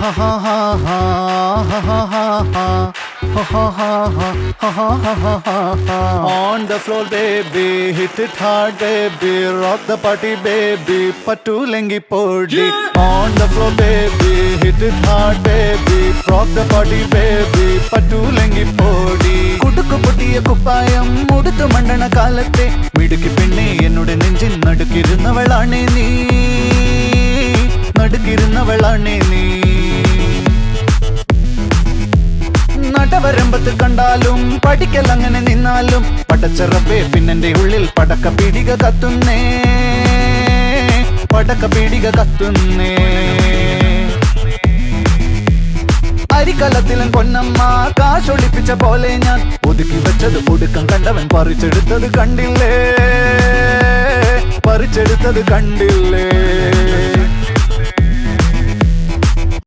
On the floor baby, hit it hard baby, rock the party baby, patulengi podi. On the floor baby, hit it hard baby, rock the party baby, patulengi podi. കുടുക്കു പൊട്ടിയ കുപ്പായം മുടുത്തു മണ്ടണ കാലത്തെ മിടുക്കി പെണ്ണെ എന്നുടെ നെഞ്ചിൻ നടുക്കിരുന്നവളാണേ നീ, നടുക്കിരുന്നവളാണേ നീ. നടവരമ്പത്ത് കണ്ടാലും പഠിക്കൽ അങ്ങനെ നിന്നാലും പടച്ചറപ്പേ പിന്നെന്റെ ഉള്ളിൽ പടക്ക പീടിക കത്തുന്നേ, പടക്ക പീടിക കത്തുന്നേ. അരിക്കലത്തിലും പൊന്നമ്മ കാശൊളിപ്പിച്ച പോലെ ഞാൻ ഒതുക്കി വെച്ചത് ഒടുക്കം കണ്ടവൻ പറിച്ചെടുത്തത് കണ്ടില്ലേ, പറിച്ചെടുത്തത് കണ്ടില്ലേ.